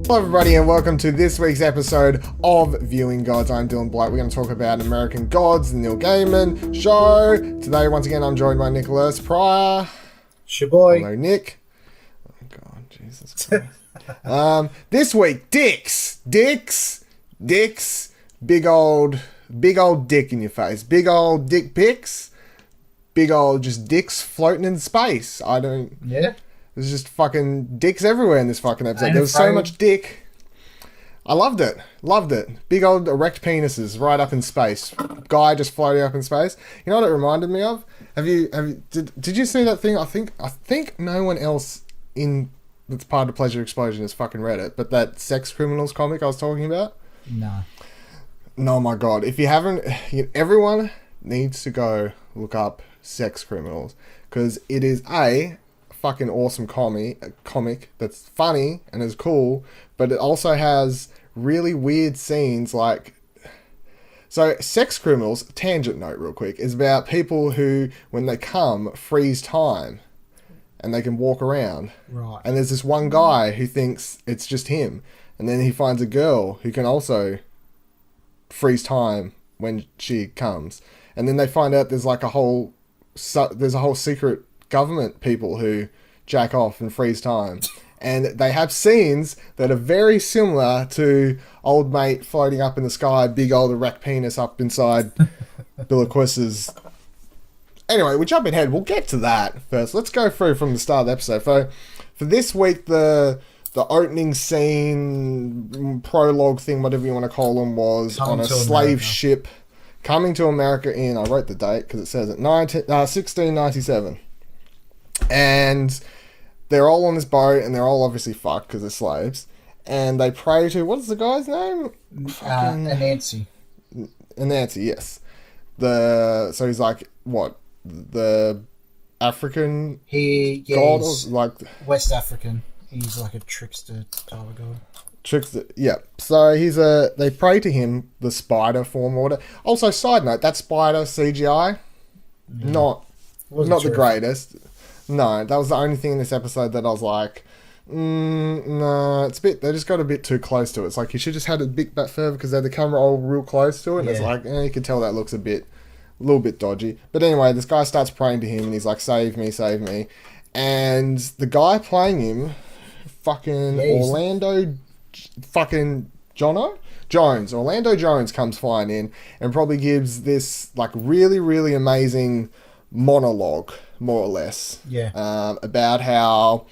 Hello everybody and welcome to this week's episode of Viewing Gods. I'm Dylan Blight. We're going to talk about American Gods, the Neil Gaiman show. Today, once again, I'm joined by Nicholas Pryor. Shaboy. Hello, Nick. Oh God, Jesus Christ. This week, dicks. Big old dick in your face. Big old dick pics. Big old just dicks floating in space. Yeah. There's just fucking dicks everywhere in this fucking episode. There was so much dick. I loved it. Big old erect penises right up in space. Guy just floating up in space. You know what it reminded me of? Did you see that thing? I think no one else in that's part of Pleasure Explosion has fucking read it, but that Sex Criminals comic I was talking about? No. Oh my God. If you haven't, everyone needs to go look up Sex Criminals because it is a fucking awesome comic that's funny and is cool, but it also has really weird scenes like... So, Sex Criminals, tangent note real quick, is about people who, when they come, freeze time and they can walk around. Right. And there's this one guy who thinks it's just him, and then he finds a girl who can also freeze time when she comes. And then they find out there's a whole secret government people who jack off and freeze time, and they have scenes that are very similar to old mate floating up in the sky, big old erect penis up inside Billiquis's. Anyway, we jump ahead. We'll get to that first. Let's go through from the start of the episode. For this week, the opening scene, prologue thing, whatever you want to call them, was on a slave ship coming to America in, I wrote the date because it says it, 1697. And they're all on this boat, and they're all obviously fucked because they're slaves. And they pray to, what is the guy's name? Anansi. Anansi, yes. So he's like, what? The African god? He's like West African. He's like a trickster type of god. Trickster, yeah. So they pray to him, the spider form or whatever. Also, side note, that spider CGI, not the greatest. No, that was the only thing in this episode that I was like, no, they just got a bit too close to it. It's like you should just had a bit back further because they had the camera all real close to it. And it's like, you can tell that looks a little bit dodgy. But anyway, this guy starts praying to him and he's like, save me. And the guy playing him, fucking Orlando Jones comes flying in and probably gives this like really, really amazing monologue, more or less, about how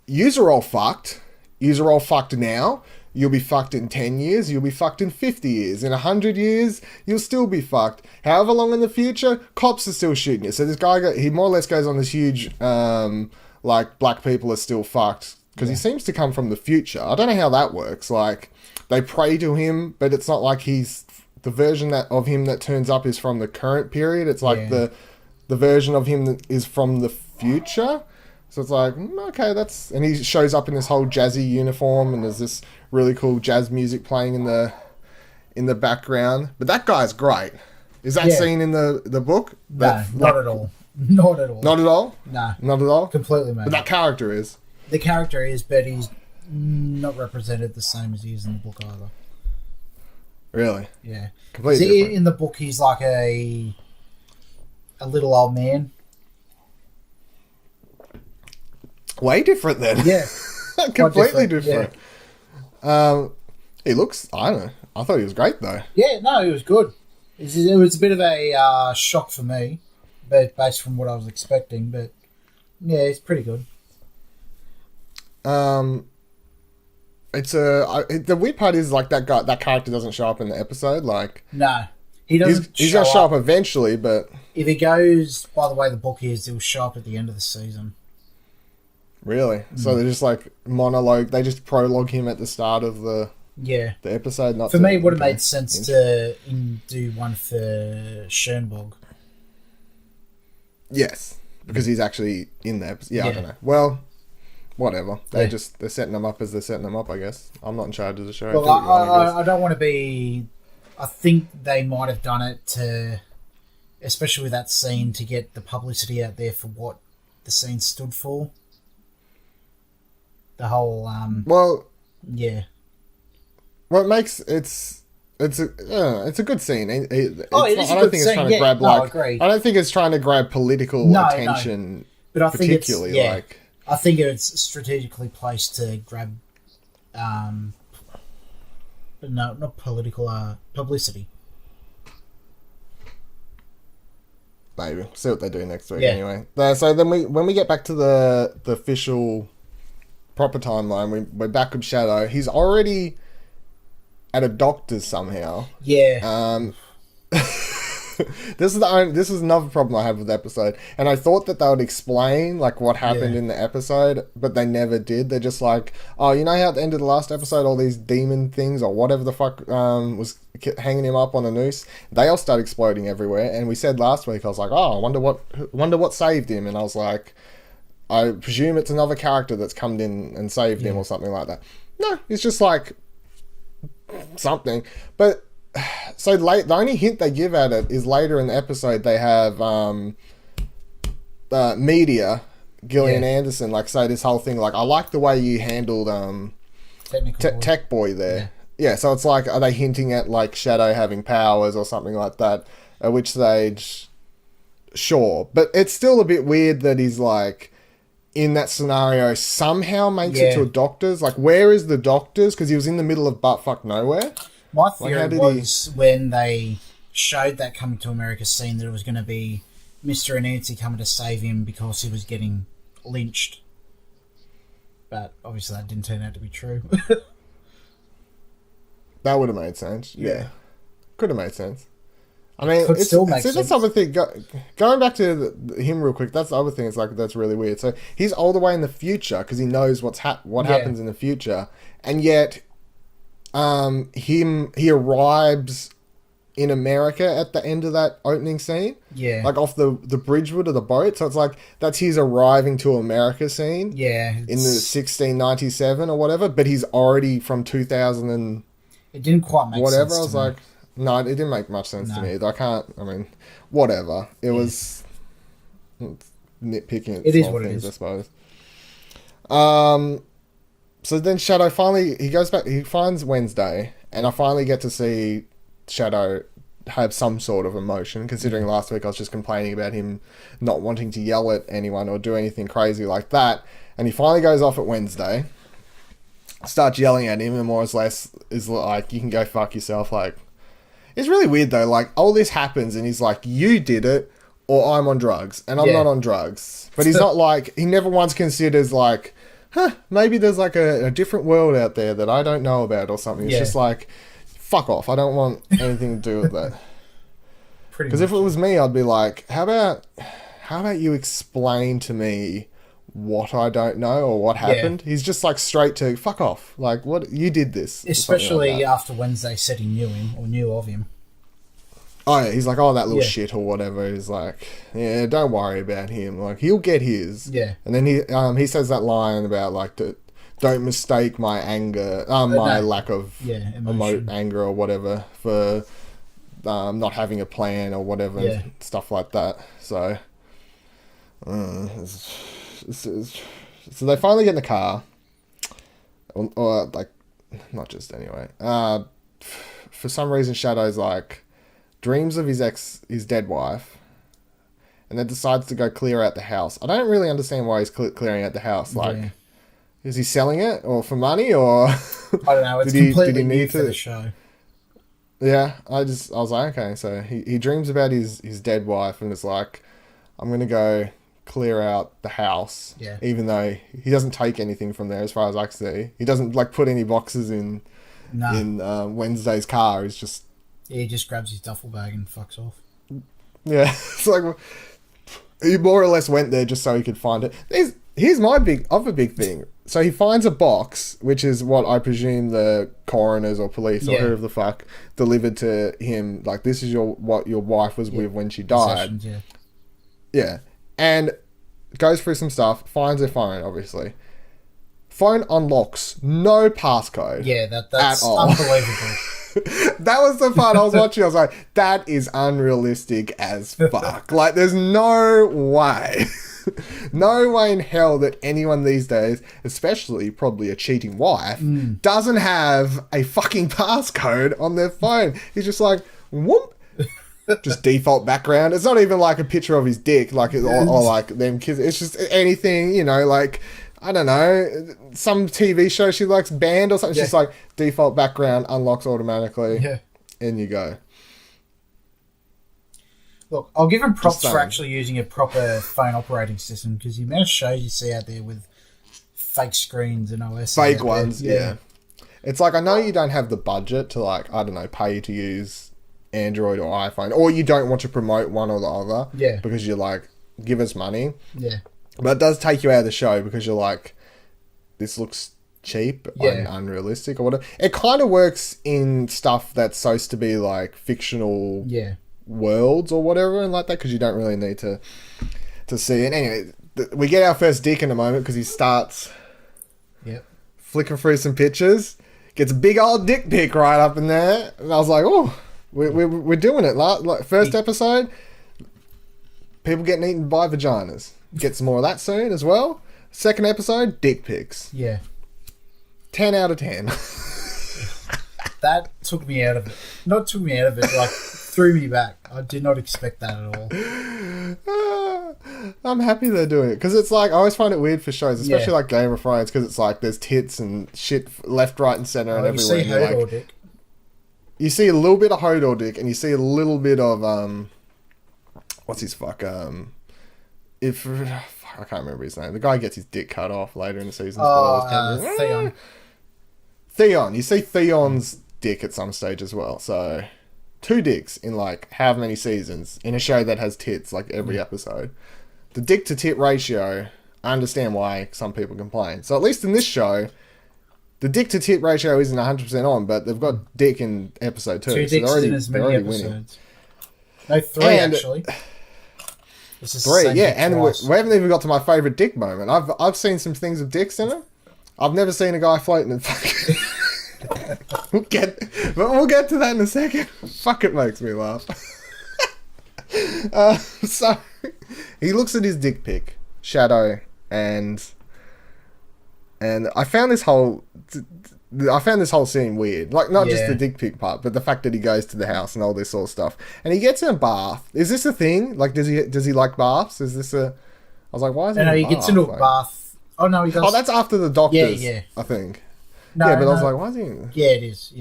yous are all fucked now, you'll be fucked in 10 years, you'll be fucked in 50 years, in 100 years you'll still be fucked, however long in the future cops are still shooting you. So this guy, he more or less goes on this huge like black people are still fucked because he seems to come from the future. I don't know how that works. Like they pray to him, but it's not like he's the version of him that turns up is from the current period. It's like the version of him that is from the future. So it's like, okay, and he shows up in this whole jazzy uniform, and there's this really cool jazz music playing in the background. But that guy's great. Is that scene in the book? No, not at all. Not at all. Not at all? Nah. Not at all? Completely, mate. But that character is. The character is, but he's not represented the same as he is in the book either. Really? Yeah. Completely different. In the book, he's like a little old man. Way different then. Yeah. Completely different. Yeah. He looks, I don't know. I thought he was great though. Yeah, no, he was good. It was a bit of a shock for me, but based from what I was expecting. But yeah, it's pretty good. The weird part is like that character doesn't show up in the episode. Like no, he doesn't. He's gonna show up eventually, but if he goes by the way the book is, he'll show up at the end of the season. Really? So they're just like monologue. They just prologue him at the start of the episode. Not for me, it would have made sense to do one for Schoenberg. Yes, because he's actually in the episode. Yeah, I don't know. Well, whatever. They're setting them up as they're setting them up. I guess I'm not in charge of the show. Well, I don't want to be. I think they might have done it to, especially with that scene, to get the publicity out there for what the scene stood for. The whole Yeah. Well, it makes it's a good scene. It is a good scene. I don't think it's trying to grab political attention. No. But I think I think it's strategically placed to grab, not political, publicity. Maybe see what they do next week. Anyway, so then when we get back to the official proper timeline, we're back with Shadow. He's already at a doctor's somehow. Yeah. This is another problem I have with the episode, and I thought that they would explain like what happened in the episode, but they never did. They're just like, oh, you know how at the end of the last episode, all these demon things or whatever the fuck was hanging him up on a noose, they all start exploding everywhere. And we said last week, I was like, oh, I wonder what saved him, and I was like, I presume it's another character that's come in and saved him or something like that. No, it's just like something, but. So the only hint they give at it is later in the episode they have media Gillian Anderson like say this whole thing like I like the way you handled Tech Boy there. Yeah, so it's like are they hinting at like Shadow having powers or something like that? At which stage, sure, but it's still a bit weird that he's like in that scenario somehow makes it to a doctor's. Like where is the doctor's? Because he was in the middle of buttfuck nowhere. My theory was when they showed that Coming to America scene that it was going to be Mr. and Nancy coming to save him because he was getting lynched. But obviously that didn't turn out to be true. That would have made sense. Yeah. Could have made sense. I mean, that's the other thing. Going back to him real quick, that's the other thing. It's like, that's really weird. So he's all the way in the future because he knows what happens in the future. And yet... he arrives in America at the end of that opening scene. Yeah. Like off the bridgewood of the boat. So it's like, that's his arriving to America scene. Yeah. In the 1697 or whatever, but he's already from 2000 and... It didn't quite make sense I was like, no, it didn't make much sense to me. I mean, whatever. It was nitpicking. It is what it is. I suppose. So then Shadow finally, he goes back, he finds Wednesday, and I finally get to see Shadow have some sort of emotion, considering last week I was just complaining about him not wanting to yell at anyone or do anything crazy like that. And he finally goes off at Wednesday, starts yelling at him, and more or less is like, you can go fuck yourself. Like, it's really weird though, like, all this happens and he's like, you did it, or I'm on drugs, and I'm not on drugs. But he's not like, he never once considers like, maybe there's like a different world out there that I don't know about or something. It's just like, fuck off. I don't want anything to do with that. Because if it was me, I'd be like, how about you explain to me what I don't know or what happened? He's just like straight to, fuck off. Like, what, you did this. Especially like after Wednesday said he knew him or knew of him. Oh, yeah, he's like, oh, that little shit or whatever. He's like, yeah, don't worry about him. Like, he'll get his. Yeah. And then he says that line about, like, don't mistake my anger, my lack of anger or whatever for not having a plan or whatever, stuff like that. So, so they finally get in the car. Or like, not just anyway. For some reason, Shadow's like, dreams of his dead wife, and then decides to go clear out the house. I don't really understand why he's clearing out the house. Like, is he selling it or for money or? I don't know. It's completely new for the show. Yeah, I was like, okay, so he dreams about his dead wife and is like, I'm gonna go clear out the house. Yeah. Even though he doesn't take anything from there, as far as I can see, he doesn't like put any boxes in Wednesday's car. He's just. Yeah, he just grabs his duffel bag and fucks off. Yeah, it's like he more or less went there just so he could find it. Here's my other big thing. So he finds a box, which is what I presume the coroners or police or whoever the fuck delivered to him. Like, this is what your wife was with when she died. Yeah, and goes through some stuff, finds her phone, obviously. Phone unlocks, no passcode. Yeah, that's unbelievable. That was the part I was watching. I was like, that is unrealistic as fuck. Like, there's no way No way in hell that anyone these days, especially probably a cheating wife, doesn't have a fucking passcode on their phone. He's just like, whoop. Just default background. It's not even like a picture of his dick, like or like them kids. It's just anything, like, I don't know, some TV show she likes, band or something. Yeah. She's like, default background unlocks automatically. Yeah. In you go. Look, I'll give him props for actually using a proper phone operating system, because the amount of shows you see out there with fake screens and OS. Fake ones, yeah. It's like, I know you don't have the budget to, like, I don't know, pay to use Android or iPhone, or you don't want to promote one or the other. Yeah. Because you're like, give us money. Yeah. But it does take you out of the show because you're like, this looks cheap and unrealistic or whatever. It kind of works in stuff that's supposed to be like fictional worlds or whatever and like that, because you don't really need to see it. Anyway, we get our first dick in a moment because he starts flicking through some pictures, gets a big old dick pic right up in there, and I was like, oh, we're doing it. Like first episode, people getting eaten by vaginas. Get some more of that soon as well. Second episode, dick pics. Yeah. 10 out of 10. That took me out of it. Not took me out of it, like threw me back. I did not expect that at all. I'm happy they're doing it, because it's like, I always find it weird for shows, especially like Game of Thrones, because it's like there's tits and shit left, right and centre and everywhere. You see Hodor dick. You see a little bit of Hodor dick, and you see a little bit of what's his fuck I can't remember his name. The guy gets his dick cut off later in the season. Theon. You see Theon's dick at some stage as well. So 2 dicks in like how many seasons in a show that has tits like every episode. The dick to tit ratio, I understand why some people complain. So at least in this show, the dick to tit ratio isn't 100% on, but they've got dick in episode 2. 2 dicks in as many episodes. No, 3 actually. 3, and we haven't even got to my favourite dick moment. I've seen some things with dicks in them. I've never seen a guy floating in fucking... We'll get to that in a second. Fuck, it makes me laugh. So, he looks at his dick pic, Shadow, and I found this whole scene weird. Like, not just the dick pic part, but the fact that he goes to the house and all this sort of stuff. And he gets in a bath. Is this a thing? Like, does he like baths? Is this a... I was like, why is he in a bath? No, he gets into a bath. Oh, no, he does... Oh, that's after the doctors, I think. No, I was like, why is he... Yeah, it is,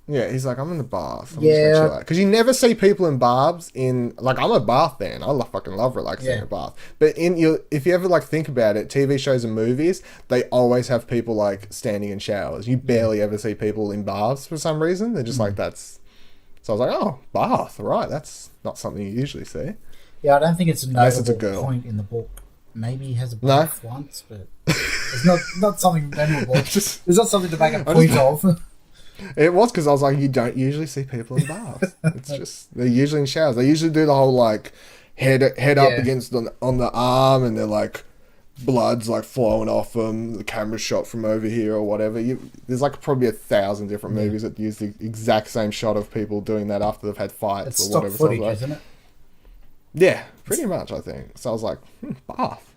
Yeah, he's like, I'm in the bath. I'm just gonna chill out. Because you never see people in baths in... Like, I'm a bath fan. I fucking love relaxing in a bath. But if you ever, like, think about it, TV shows and movies, they always have people, like, standing in showers. You barely ever see people in baths for some reason. They're just like, that's... So I was like, oh, bath, right. That's not something you usually see. Yeah, I don't think it's a notable point in the book. Maybe he has a bath once, but it's not something memorable. There's not something to make a point of. It was because I was like, you don't usually see people in baths. It's just, they're usually in showers. They usually do the whole like head up against on the arm, and they're like blood's like flowing off them. The camera's shot from over here or whatever. There's like probably 1,000 different movies that use the exact same shot of people doing that after they've had fights or whatever. It's stock footage, isn't it? Yeah, pretty much, I think. So I was like, bath.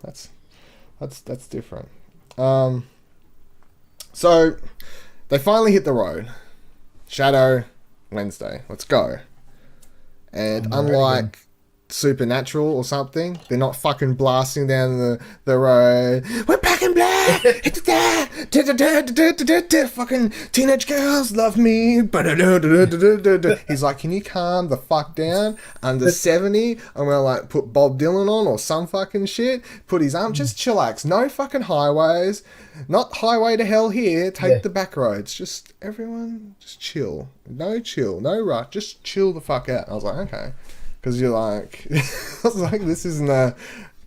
That's different. So they finally hit the road. Shadow, Wednesday. Let's go. And unlike Supernatural or something, they're not fucking blasting down the road. We're back in black. Fucking teenage girls love me. He's like, can you calm the fuck down? Under 70, I'm gonna like put Bob Dylan on or some fucking shit. Put his arm. Just chillax. No fucking highways. Not highway to hell here. Take the back roads. Just everyone, just chill. No rush. Just chill the fuck out. I was like, okay. Because you're like, I was like, this isn't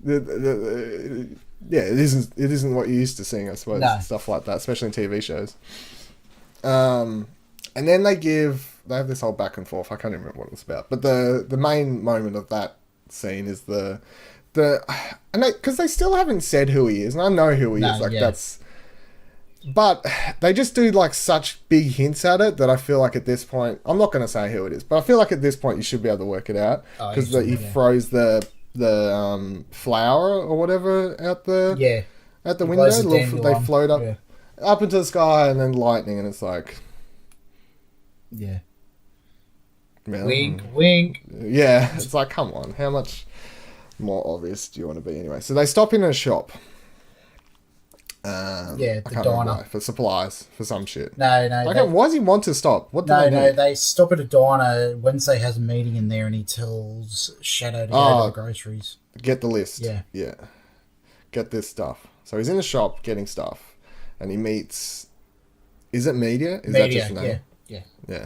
it isn't what you used to seeing, I suppose, stuff like that, especially in TV shows. And then they have this whole back and forth. I can't even remember what it was about, but the main moment of that scene is because they still haven't said who he is, and I know who he is. Like that's. But they just do like such big hints at it that I feel like at this point, I'm not going to say who it is, but I feel like at this point you should be able to work it out because he throws the flower or whatever out the window. They float up into the sky, and then lightning, and it's like, yeah, wink, wink. Yeah, it's like, come on, how much more obvious do you want to be anyway? So they stop in a shop. The diner for supplies for some shit. No. Why does he want to stop? They stop at a diner. Wednesday has a meeting in there, and he tells Shadow to go to the groceries. Get the list. Yeah. Get this stuff. So he's in the shop getting stuff, and he meets. Is it Media? Is that just his name? Yeah.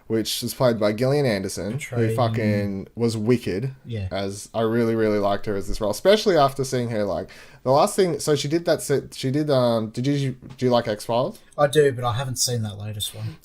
Which was played by Gillian Anderson, who fucking was wicked. Yeah. As I really, really liked her as this role, especially after seeing her the last thing. So she did that set. She did. Do you like X-Files? I do, but I haven't seen that latest one.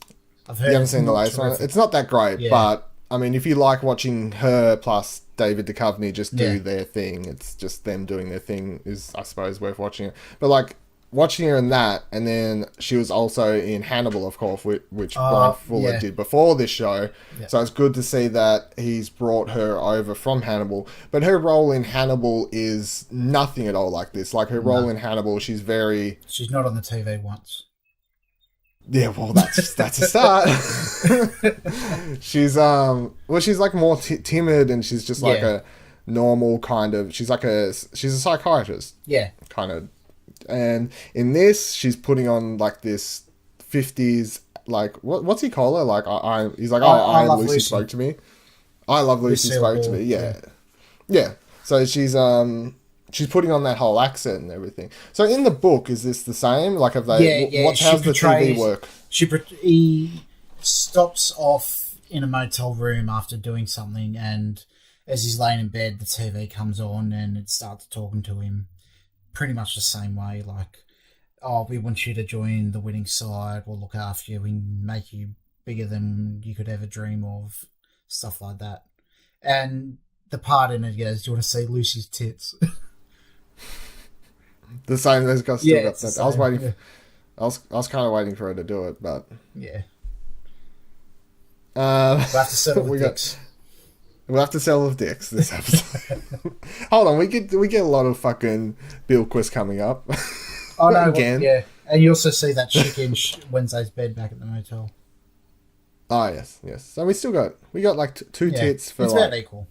I've heard. You haven't seen the latest one. It's not that great, but I mean, if you like watching her plus David Duchovny just do their thing, it's just them doing their thing is, I suppose, worth watching it. But watching her in that, and then she was also in Hannibal, of course, which Brian Fuller did before this show. Yeah. So it's good to see that he's brought her over from Hannibal. But her role in Hannibal is nothing at all like this. Like, her role in Hannibal, she's not on the TV once. Yeah, well, that's a start. She's she's like more timid, and she's just like a normal kind of. She's a psychiatrist. Yeah, kind of. And in this, she's putting on like this 50s, like what's he call her? Like he's like, I love Lucy spoke to me. I love Lucy spoke to me. Yeah. So she's putting on that whole accent and everything. So in the book, is this the same? Like, have they? How's the TV work? He stops off in a motel room after doing something, and as he's laying in bed, the TV comes on and it starts talking to him. Pretty much the same way, like, we want you to join the winning side, we'll look after you, we make you bigger than you could ever dream of, stuff like that. And the part in it goes, do you want to see Lucy's tits? The same, there's got still got that. I was waiting. I was kind of waiting for her to do it, but we'll have to settle with dicks. We'll have to sell with dicks this episode. Hold on, we get a lot of fucking Bill Quist coming up. Oh no, again. And you also see that chick in Wednesday's bed back at the motel. Oh yes. So we got like two tits for it's about equal.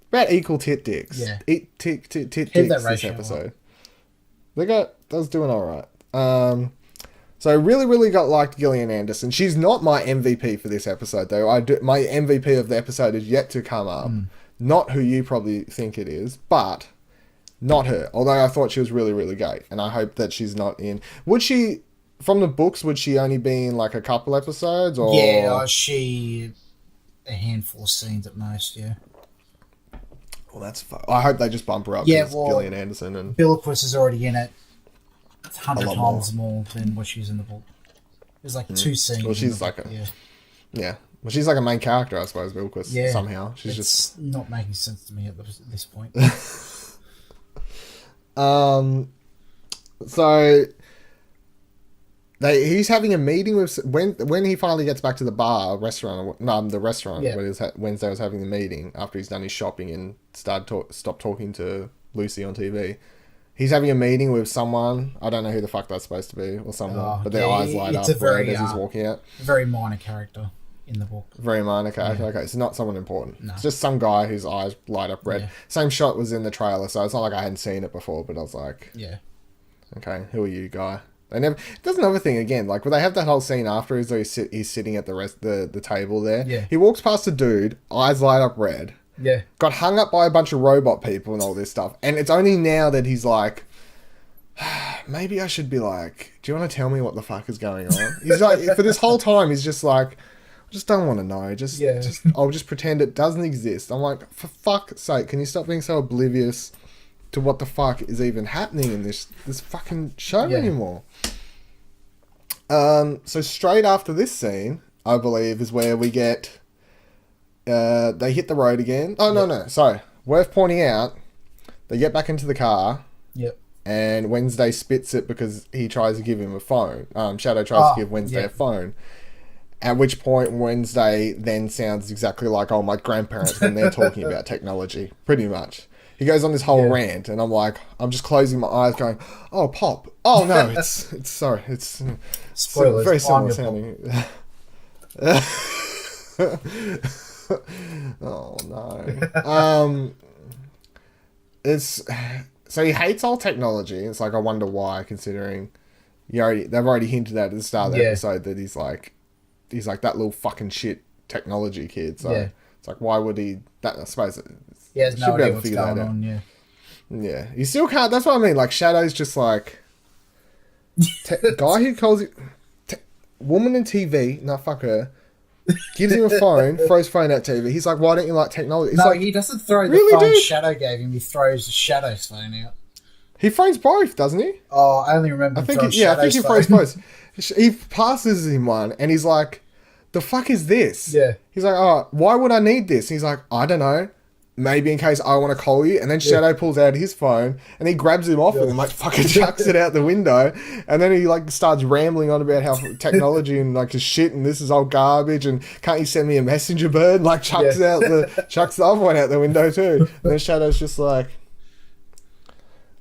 About equal tit dicks. Yeah. Tit dicks this episode. They was doing all right. So I really, really liked Gillian Anderson. She's not my MVP for this episode, though. My MVP of the episode is yet to come up. Not who you probably think it is, but not her. Although I thought she was really, really great, and I hope that she's not in. Would she, from the books, would she only be in like a couple episodes? Or she a handful of scenes at most. Yeah. Well, that's fun. I hope they just bump her up. Gillian Anderson and Bill Quist is already in it. 100 times more than what she's in the book. There's like 2 scenes. Well, she's like Well, she's like a main character, I suppose. Bill Quist somehow. She's just not making sense to me at this point. So he's having a meeting with when he finally gets back to the restaurant where Wednesday was having the meeting after he's done his shopping and stopped talking to Lucy on TV. He's having a meeting with someone. I don't know who the fuck that's supposed to be or someone, but their eyes light up red as he's walking out. A very minor character in the book. Very minor character. Okay, so not someone important. No. It's just some guy whose eyes light up red. Same shot was in the trailer, so it's not like I hadn't seen it before, but I was like, okay, who are you, guy? There's another thing again, like when they have that whole scene after he's sitting at the table there. Yeah. He walks past a dude, eyes light up red. Yeah. Got hung up by a bunch of robot people and all this stuff. And it's only now that he's like, maybe I should be like, do you want to tell me what the fuck is going on? He's like, for this whole time, he's just like, I just don't want to know. I'll just pretend it doesn't exist. I'm like, for fuck's sake, can you stop being so oblivious to what the fuck is even happening in this fucking show anymore? So straight after this scene, I believe, is where we get... they hit the road again. Oh, no. Sorry. Worth pointing out, they get back into the car. Yep. And Wednesday spits it because he tries to give him a phone. Shadow tries to give Wednesday a phone. At which point Wednesday then sounds exactly like, oh, my grandparents when they're talking about technology, pretty much. He goes on this whole rant, and I'm like, I'm just closing my eyes going, oh, Pop. Oh, no, it's sorry. It's spoilers. Very similar sounding. Oh, no. So he hates all technology. It's like, I wonder why, considering they've already hinted at the start of the episode that he's like that little fucking shit technology kid. So it's like, why would he? That I suppose he has no idea what's going on. Yeah. He still can't. That's what I mean. Like Shadow's just like guy who calls it woman in TV. No, fuck her. Gives him a phone, throws phone at TV. He's like, why don't you like technology? It's like, he doesn't throw the phone Shadow gave him. He throws Shadow's phone out. He throws both, doesn't he? Oh, I only remember. I think he throws both. He passes him one, and he's like, "The fuck is this?" Yeah. He's like, "Oh, why would I need this?" He's like, "I don't know. Maybe in case I want to call you." And then Shadow pulls out his phone, and he grabs him off and like fucking chucks it out the window. And then he like starts rambling on about how technology and like is shit, and this is all garbage, and can't you send me a messenger bird? And, like chucks the other one out the window too. And then Shadow's just like,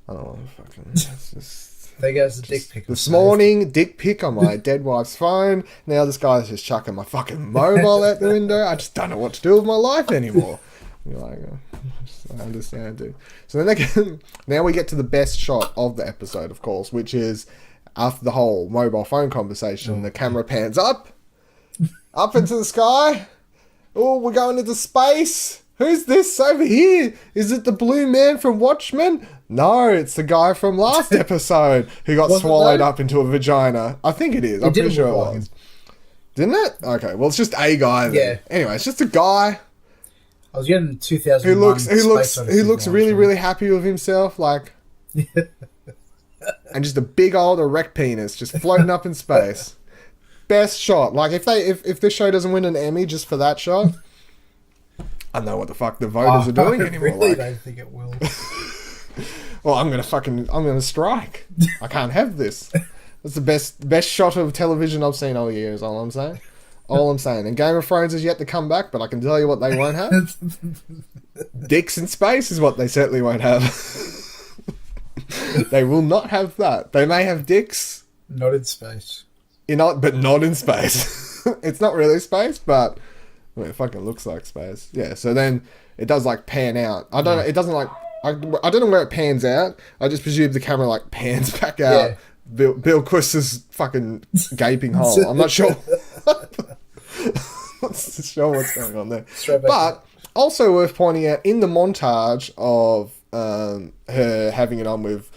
I don't know, fucking. It's just. There goes the dick pic. This morning, dick pic on my dead wife's phone. Now this guy's just chucking my fucking mobile out the window. I just don't know what to do with my life anymore. You're like, I understand, dude. So then now we get to the best shot of the episode, of course, which is after the whole mobile phone conversation. The camera pans up into the sky. Oh, we're going into space. Who's this over here? Is it the blue man from Watchmen? No, it's the guy from last episode who got swallowed up into a vagina. I think it is. I'm pretty sure it was. Didn't it? Okay, well, it's just a guy then. Yeah. Anyway, it's just a guy. I was getting 2001. Who looks really, really happy with himself, like, and just a big old erect penis just floating up in space. Best shot. Like, if this show doesn't win an Emmy just for that shot, I don't know what the fuck the voters are doing anymore. I really don't think it will. Well, I'm gonna strike. I can't have this. It's the best shot of television I've seen all year, is all I'm saying. All I'm saying. And Game of Thrones is yet to come back, but I can tell you what they won't have. Dicks in space is what they certainly won't have. They will not have that. They may have dicks. Not in space. But not in space. It's not really space, but well, it fucking looks like space. Yeah, so then it does like pan out. I don't know. It doesn't like... I don't know where it pans out. I just presume the camera like pans back out. Yeah. Bill Quist's fucking gaping hole. I'm not sure. Not sure what's going on there. But also worth pointing out, in the montage of her having it on with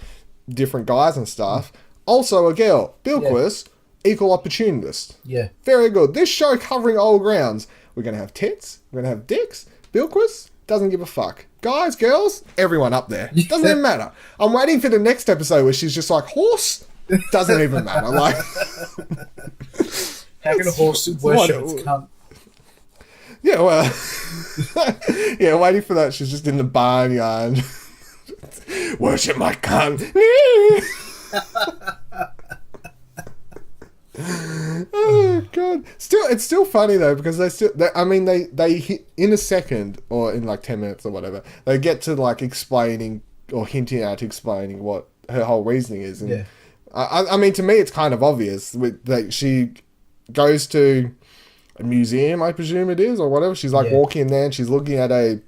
different guys and stuff, also a girl. Bill Quist, equal opportunist. Yeah. Very good. This show covering all grounds. We're going to have tits. We're going to have dicks. Bill Quist doesn't give a fuck. Guys, girls, everyone up there. Doesn't even matter. I'm waiting for the next episode where she's just like, horse? Doesn't even matter. Like, how can a horse worship its cunt? Yeah, well, yeah, waiting for that. She's just in the barnyard. Worship my cunt. Oh god! It's still funny though, because they hit in a second or in like 10 minutes or whatever. They get to like explaining or hinting at explaining what her whole reasoning is. And I mean, to me, it's kind of obvious. Like, she goes to a museum, I presume it is, or whatever. She's like walking in there and she's looking at a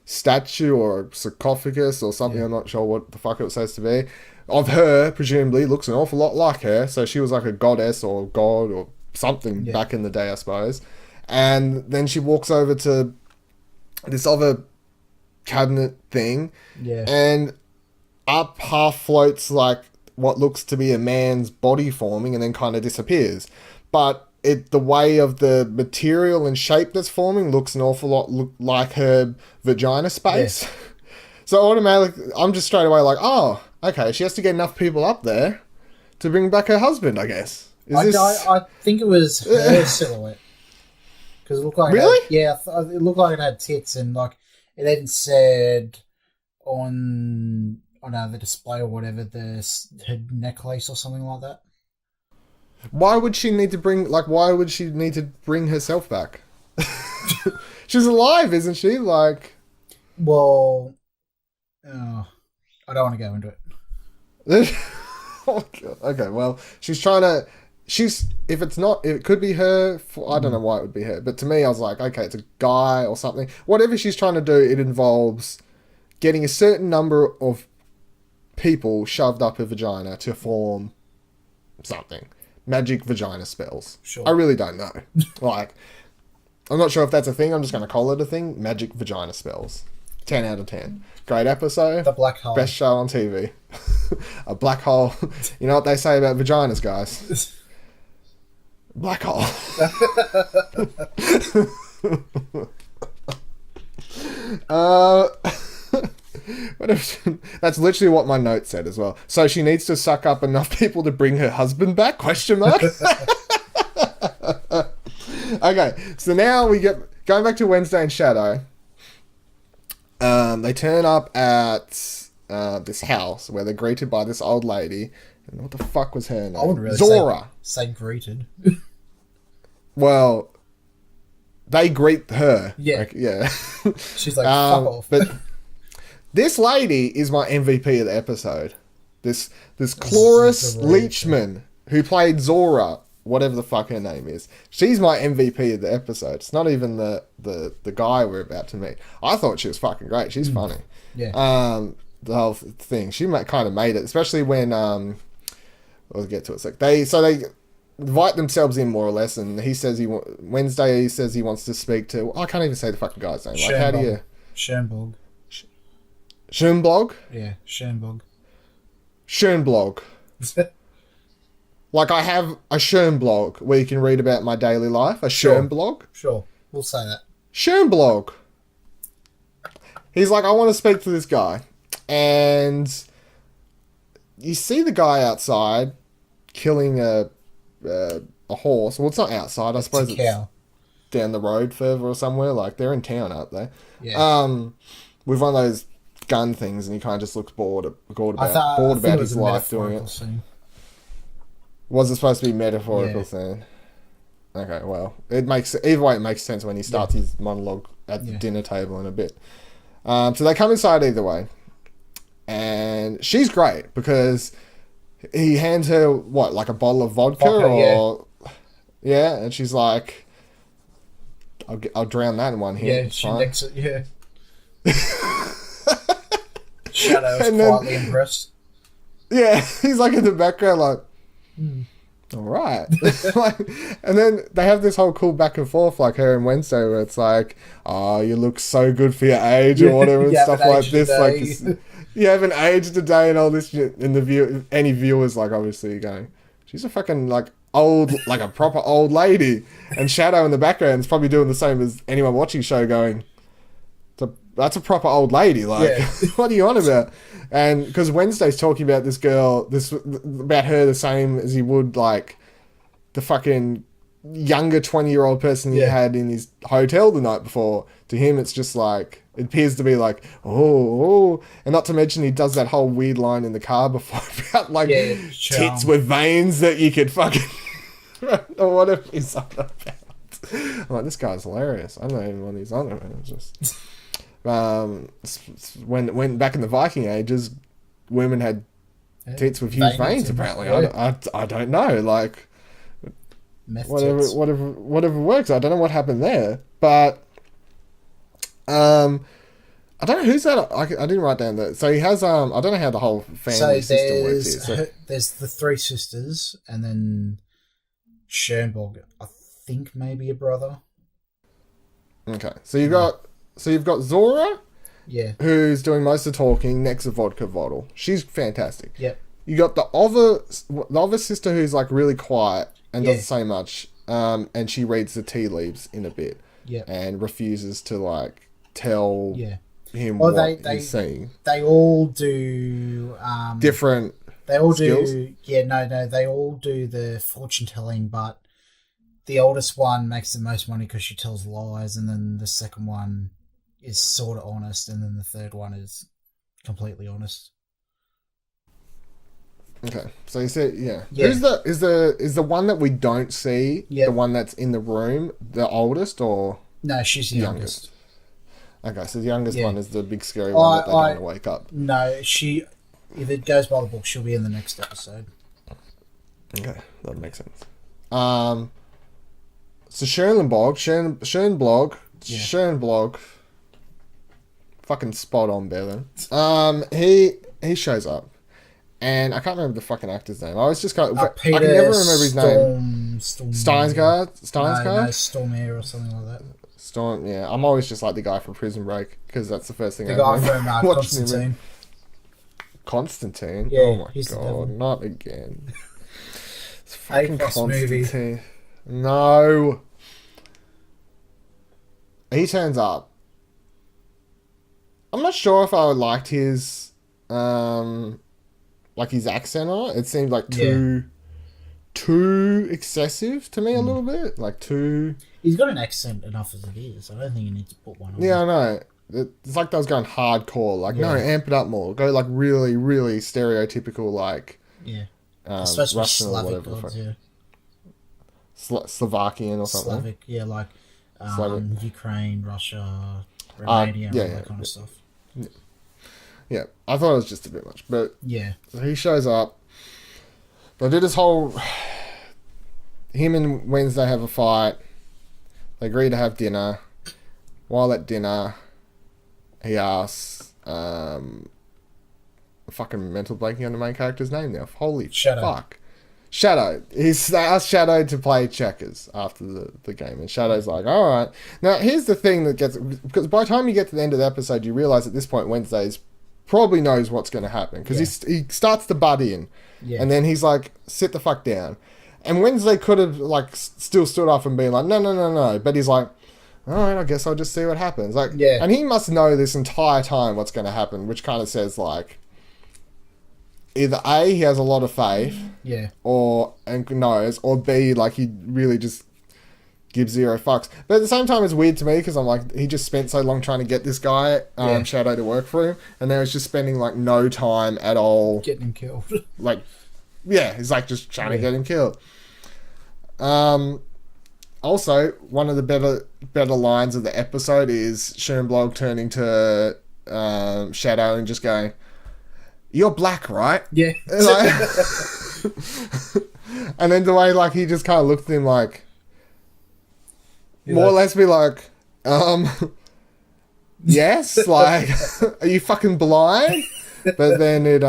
statue or a sarcophagus or something. I'm not sure what the fuck it was supposed to be. Of her, presumably, looks an awful lot like her. So she was like a goddess or god or something back in the day, I suppose. And then she walks over to this other cabinet thing. Yeah. And up half floats like what looks to be a man's body forming and then kind of disappears. But the way of the material and shape that's forming looks an awful lot like her vagina space. Yeah. So automatically, I'm just straight away like, oh, okay, she has to get enough people up there to bring back her husband, I guess. I think it was her silhouette. Because it looked like it looked like it had tits, and like it even said on the display or whatever, her necklace or something like that. Why would she need to bring herself back? She's alive, isn't she? Like, well, I don't want to go into it. Oh, God. Okay, well, if it's not, it could be her. I don't know why it would be her, but to me, I was like, okay, it's a guy or something. Whatever she's trying to do, it involves getting a certain number of people shoved up her vagina to form something. Magic vagina spells. Sure. I really don't know. Like, I'm not sure if that's a thing. I'm just going to call it a thing. Magic vagina spells. 10 out of 10. Great episode. The black hole. Best show on TV. A black hole. You know what they say about vaginas, guys? Black hole. That's literally what my note said as well. So she needs to suck up enough people to bring her husband back? Question mark. Okay, so now we get going back to Wednesday and Shadow. They turn up at this house where they're greeted by this old lady. And what the fuck was her name? I wouldn't really Zora. Say greeted. Well, they greet her. Yeah. Like, yeah. She's like, fuck off. But this lady is my MVP of the episode. This Cloris Leachman, who played Zora, whatever the fuck her name is. She's my MVP of the episode. It's not even the guy we're about to meet. I thought she was fucking great. She's funny. Yeah. The whole thing. She kind of made it, especially when we'll get to it. They invite themselves in more or less, and he says Wednesday says he wants to speak to. I can't even say the fucking guy's name. Like, how do you? Schoenblog. Schoenblog? Yeah, Schoenblog. Schoenblog. Like, I have a Schoenblog where you can read about my daily life. A Schoenblog. Sure, we'll say that. Schoenblog. He's like, I want to speak to this guy. And you see the guy outside killing a horse. Well, it's not outside. I suppose it's down the road further or somewhere. Like, they're in town, aren't they? Yeah. With one of those gun things, and he kind of just looks bored about his life doing it. Scene. Was it supposed to be a metaphorical scene? Okay, well, either way it makes sense when he starts his monologue at the dinner table in a bit. So they come inside either way, and she's great because he hands her like a bottle of vodka or and she's like, I'll drown that in one hit. Yeah, she nicks it. Yeah. Shadow is quietly impressed. Yeah, he's like in the background, like, all right. Like, and then they have this whole cool back and forth, like her and Wednesday, where it's like, oh, you look so good for your age or whatever, and stuff like this. Like, you haven't aged a day and all this shit. And any viewers, like, obviously going, she's a fucking, like, old, like a proper old lady. And Shadow in the background is probably doing the same as anyone watching the show going, that's a proper old lady. Like, what are you on about? And because Wednesday's talking about this girl, about her the same as he would like the fucking younger 20-year-old person he had in his hotel the night before. To him, it's just like, it appears to be like, oh. And not to mention he does that whole weird line in the car before about like tits with veins that you could fucking or whatever he's on about. I'm like, this guy's hilarious. I don't know even what he's on about. It's just when back in the Viking ages, women had tits with huge veins. Apparently, I don't know. Like, whatever works. I don't know what happened there, but I don't know who's that. I didn't write down that. So he has I don't know how the whole family system works here. There's the three sisters, and then Schoenberg. I think maybe a brother. Okay, so you've got Zora, who's doing most of the talking next to Vodka Bottle. She's fantastic. Yep. You got the other sister who's like really quiet and doesn't say much, and she reads the tea leaves in a bit, and refuses to like tell him what he's seeing. They all do different. They all skills? do. No. They all do the fortune telling, but the oldest one makes the most money because she tells lies, and then the second one is sort of honest, and then the third one is completely honest. Okay, so you said Who's is the one that we don't see the one that's in the room the oldest or no? She's the youngest. Okay, so the youngest one is the big scary one that they're going to wake up. No, she. If it goes by the book, she'll be in the next episode. Okay, that makes sense. So Schoenblog, fucking spot on, Bevan. He shows up, and I can't remember the fucking actor's name. I was just I can never remember his name. Steinsgaard. No, Stormare or something like that. Storm. Yeah, I'm always just like the guy from Prison Break because that's the first thing. The guy from Constantine. Constantine. Yeah, oh my god, not again. It's fucking Constantine. Movie. No. He turns up. I'm not sure if I liked his his accent on it. It seemed like too excessive to me a little bit. Like too. He's got an accent enough as it is. I don't think you need to put one on. Yeah, I know. It's like they was going hardcore. Like, no, amp it up more. Go like really, really stereotypical, like especially Russian Slavic or whatever. gods, Slovakian or something. Slavic, like Ukraine, Russia, Romania, all that kind of stuff. Yeah, I thought it was just a bit much, but so he shows up. They did his whole. Him and Wednesday have a fight. They agree to have dinner. While at dinner, he asks, fucking mental blanking on the main character's name now. Holy fuck. Shadow. They asked Shadow to play checkers after the game, and Shadow's like, alright. Now, here's the thing that gets... Because by the time you get to the end of the episode, you realise at this point Wednesday's probably knows what's going to happen, because he starts to butt in, and then he's like, sit the fuck down. And Wednesday could have, like, still stood up and been like, no, but he's like, alright, I guess I'll just see what happens. Like, and he must know this entire time what's going to happen, which kind of says, like, either A, he has a lot of faith, and knows, or B, like, he really just gives zero fucks. But at the same time, it's weird to me, because I'm like, he just spent so long trying to get this guy, Shadow, to work for him, and now he's just spending, like, no time at all getting him killed. Like, he's, like, just trying to get him killed. Also, one of the better lines of the episode is Schoenblog turning to Shadow and just going, "You're black, right?" Yeah. Like, and then the way, like, he just kind of looked at him like, more or less be like, yes, like, are you fucking blind? But then it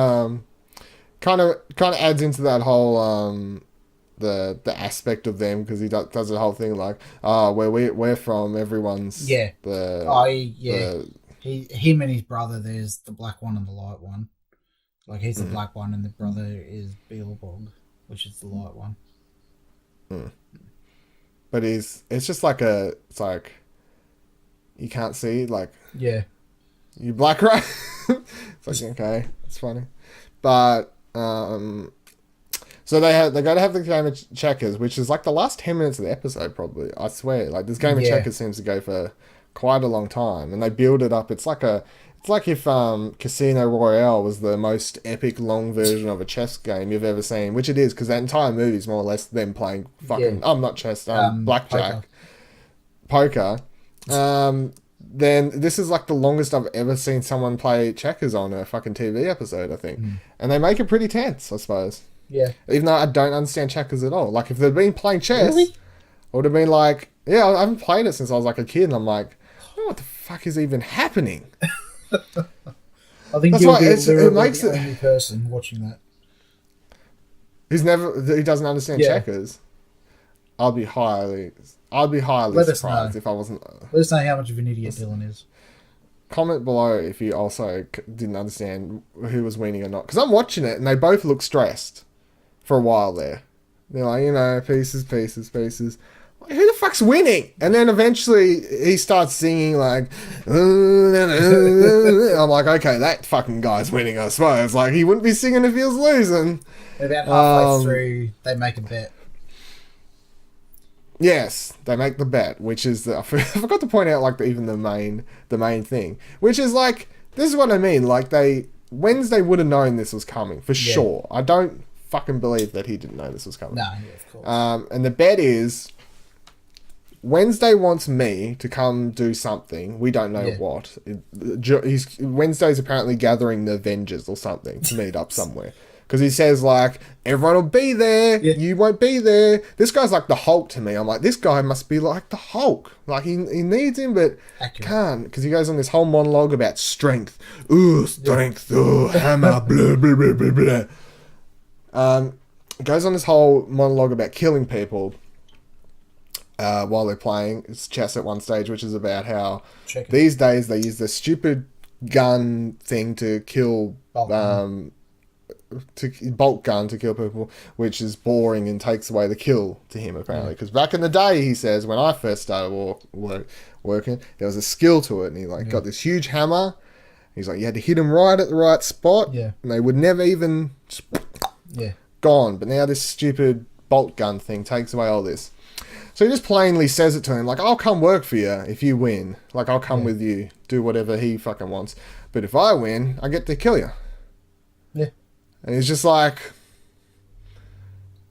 kind of adds into that whole the aspect of them, because he does the whole thing like, where we're from, everyone's him and his brother, there's the black one and the light one. Like, he's the black one and the brother is Beelzebub, which is the light one. But it's just like it's like, you can't see, like, you black, right? It's like, okay, it's funny. But so they go to have the game of checkers, which is like the last 10 minutes of the episode, probably. I swear, like, this game of checkers seems to go for quite a long time, and they build it up. It's like if Casino Royale was the most epic long version of a chess game you've ever seen, which it is, because that entire movie is more or less them playing fucking not chess, blackjack, poker. Then this is like the longest I've ever seen someone play checkers on a fucking TV episode, I think, and they make it pretty tense, I suppose. Yeah. Even though I don't understand checkers at all. Like, if they'd been playing chess, really? I would have been like, I haven't played it since I was like a kid, and I'm like, what the fuck is even happening? I think you'll be the only person watching that. He doesn't understand checkers. I'd be highly surprised if I wasn't. Let us know how much of an idiot Dylan is. Comment below if you also didn't understand who was winning or not. Because I'm watching it and they both look stressed for a while there. They're like, pieces. Who the fuck's winning? And then eventually he starts singing like, I'm like, okay, that fucking guy's winning, I suppose. Like, he wouldn't be singing if he was losing. About halfway through, they make a bet. Yes, they make the bet, which is I forgot to point out, like, even the main thing, which is like, this is what I mean. Like, they Wednesday would have known this was coming for sure. I don't fucking believe that he didn't know this was coming. No, yeah, of course. And the bet is Wednesday wants me to come do something. We don't know what. Wednesday's apparently gathering the Avengers or something to meet up somewhere. Because he says, like, everyone will be there. Yeah. You won't be there. This guy's like the Hulk to me. I'm like, this guy must be like the Hulk. Like, he needs him, but can't. Because he goes on this whole monologue about strength. Ooh, strength. Ooh, hammer. Blah, blah, blah, blah, blah. Goes on this whole monologue about killing people while they're playing. It's chess at one stage, which is about how these days they use this stupid gun thing to kill... bolt gun to kill people, which is boring and takes away the kill to him, apparently. Because back in the day, he says, when I first started working, there was a skill to it, and he got this huge hammer. He's like, you had to hit him right at the right spot, and they would never even gone. But now this stupid bolt gun thing takes away all this. So he just plainly says it to him, like, I'll come work for you if you win. Like, I'll come with you, do whatever he fucking wants. But if I win, I get to kill you. Yeah. And he's just like...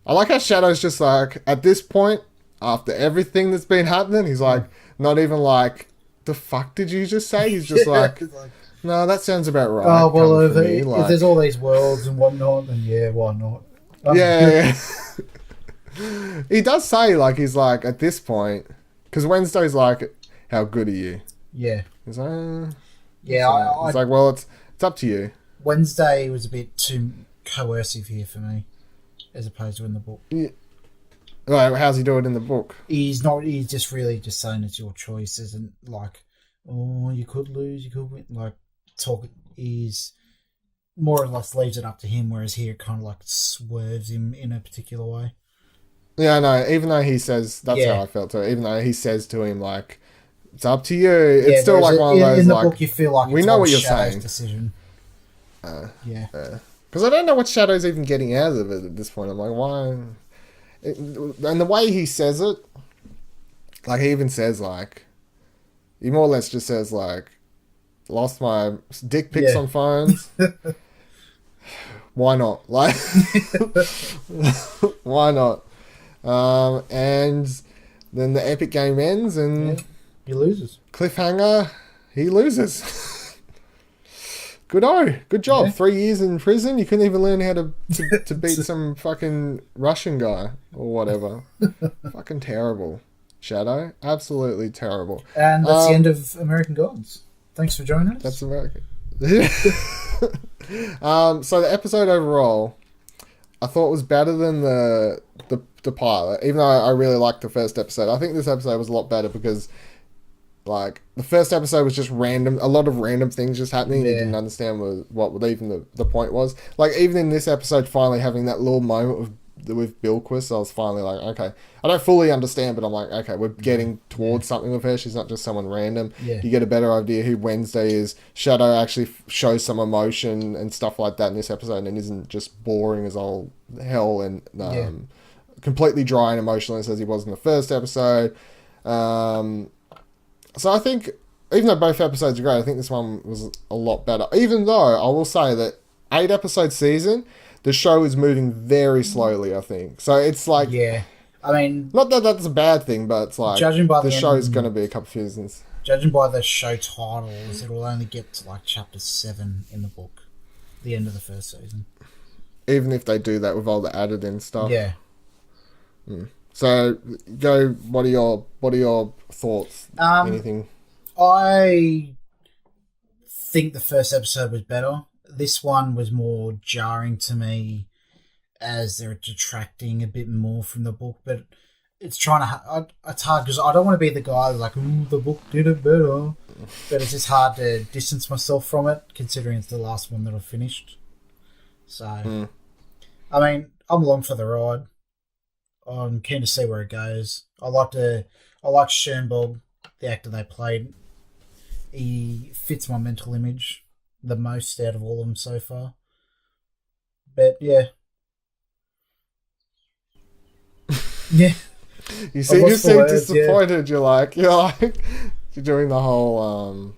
I like how Shadow's just like, at this point, after everything that's been happening, he's like, not even like, the fuck did you just say? He's just like, no, that sounds about right. Oh, well, if there's all these worlds and whatnot, then yeah, why not? Yeah. He does say, like, he's like, at this point, because Wednesday's like, how good are you? Yeah. He's like, yeah, it's like, well, it's up to you. Wednesday was a bit too coercive here for me, as opposed to in the book. Yeah. Like, how's he do it in the book? He's just really just saying it's your choice, isn't like, oh, you could lose, you could win. Like, he's more or less leaves it up to him, whereas here it kind of like swerves him in a particular way. Yeah, no, even though he says, that's how I felt too, even though he says to him, like, it's up to you, it's still like one of those, in the like, book you feel like we know what you're saying. Decision. Because I don't know what Shadow's even getting out of it at this point. I'm like, why? And the way he says it, like, he even says, like, he more or less just says, like, lost my dick pics on phones. Why not? Like, why not? And then the epic game ends and he loses. Cliffhanger, he loses. Good job. 3 years in prison. You couldn't even learn how to beat some fucking Russian guy or whatever. Fucking terrible. Shadow, absolutely terrible. And that's the end of American Gods. Thanks for joining us. That's American. So the episode overall, I thought was better than the pilot, even though I really liked the first episode. I think this episode was a lot better because, like, the first episode was just random, a lot of random things just happening. You didn't understand what even the point was. Like, even in this episode, finally having that little moment with Bilquist, I was finally like, okay, I don't fully understand, but I'm like, okay, we're getting towards something with her. She's not just someone random. You get a better idea who Wednesday is. Shadow actually shows some emotion and stuff like that in this episode and isn't just boring as all hell and completely dry and emotionless as he was in the first episode. So I think, even though both episodes are great, I think this one was a lot better. Even though I will say that 8-episode season, the show is moving very slowly, I think. So it's like... Yeah. I mean... Not that that's a bad thing, but it's like... Judging by the show's going to be a couple of seasons. Judging by the show titles, it will only get to like chapter 7 in the book. The end of the first season. Even if they do that with all the added in stuff. Yeah. So, what are your thoughts? Anything? I think the first episode was better. This one was more jarring to me as they're detracting a bit more from the book, but it's it's hard because I don't want to be the guy that's like, the book did it better, but it's just hard to distance myself from it considering it's the last one that I finished. So, I mean, I'm along for the ride. I'm keen to see where it goes. I like Schoenberg, the actor they played. He fits my mental image the most out of all of them so far. But yeah. Yeah. You seem disappointed. You're like you're doing the whole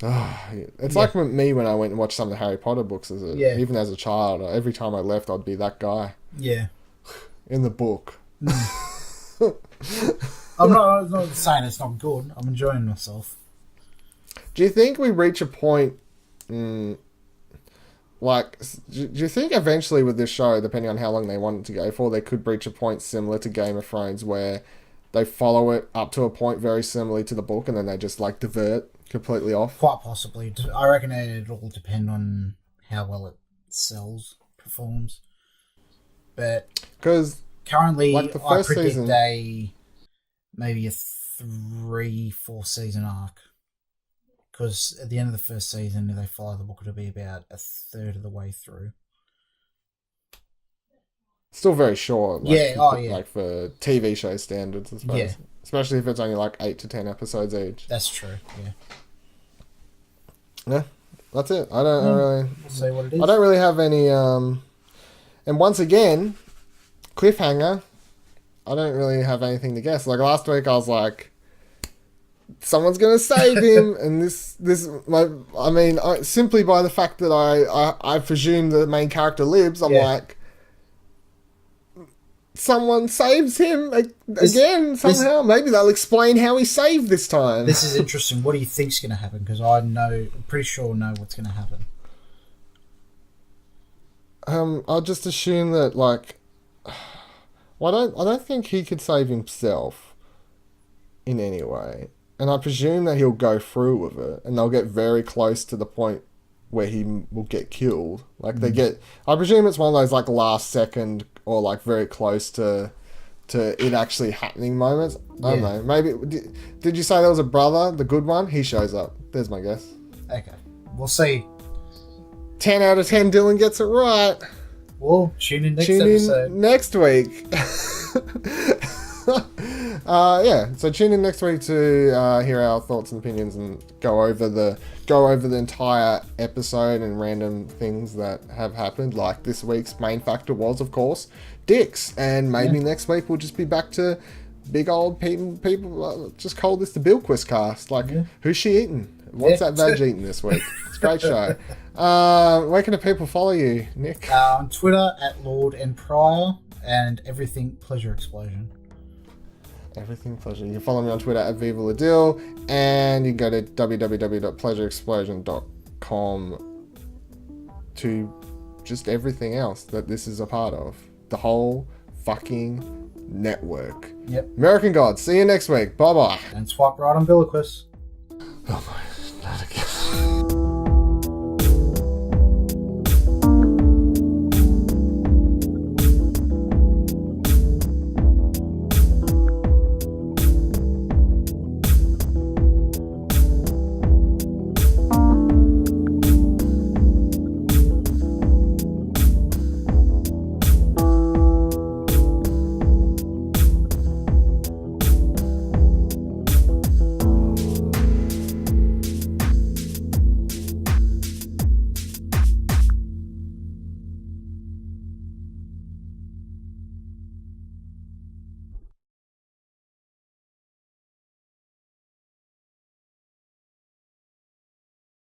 It's like me when I went and watched some of the Harry Potter books even as a child. Every time I left, I'd be that guy. Yeah. In the book. I'm not saying it's not good. I'm enjoying myself. Do you think we reach a point, do you think eventually with this show, depending on how long they want it to go for, they could reach a point similar to Game of Thrones where they follow it up to a point very similarly to the book and then they just like divert completely off? Quite possibly. I reckon it'll depend on how well it performs. But because currently, like I predict maybe a 3-4 season arc. Because at the end of the first season, if they follow the book, it'll be about a third of the way through. Still very short. Like for TV show standards, I suppose. Yeah. Especially if it's only like 8 to 10 episodes each. That's true, yeah. Yeah, that's it. I don't really... We'll see what it is. I don't really have any... And once again, cliffhanger, I don't really have anything to guess. Like last week, I was like... Someone's gonna save him, and simply by the fact that I presume the main character lives, I'm like, someone saves him again somehow. Maybe they'll explain how he saved this time. This is interesting. What do you think's gonna happen? Because I'm pretty sure know what's gonna happen. I'll just assume that I don't think he could save himself in any way. And I presume that he'll go through with it, and they'll get very close to the point where he will get killed. Like I presume it's one of those like last second or like very close to it actually happening moments. I don't know. Maybe did you say there was a brother, the good one? He shows up. There's my guess. Okay, we'll see. 10 out of 10. Dylan gets it right. Well, tune in next week. So tune in next week to hear our thoughts and opinions and go over the entire episode and random things that have happened. Like this week's main factor was, of course, dicks, and maybe next week we'll just be back to big old people. Just call this the Billquist cast. Like, who's she eating? What's that veg eating this week? It's a great show. Where can the people follow you, Nick? On Twitter at Lord and Pryor and everything Pleasure Explosion. Everything Pleasure. You can follow me on Twitter at Viva La Deal, and you can go to www.pleasureexplosion.com to just everything else that this is a part of. The whole fucking network. Yep. American Gods. See you next week. Bye-bye. And swipe right on Billiquist. Oh my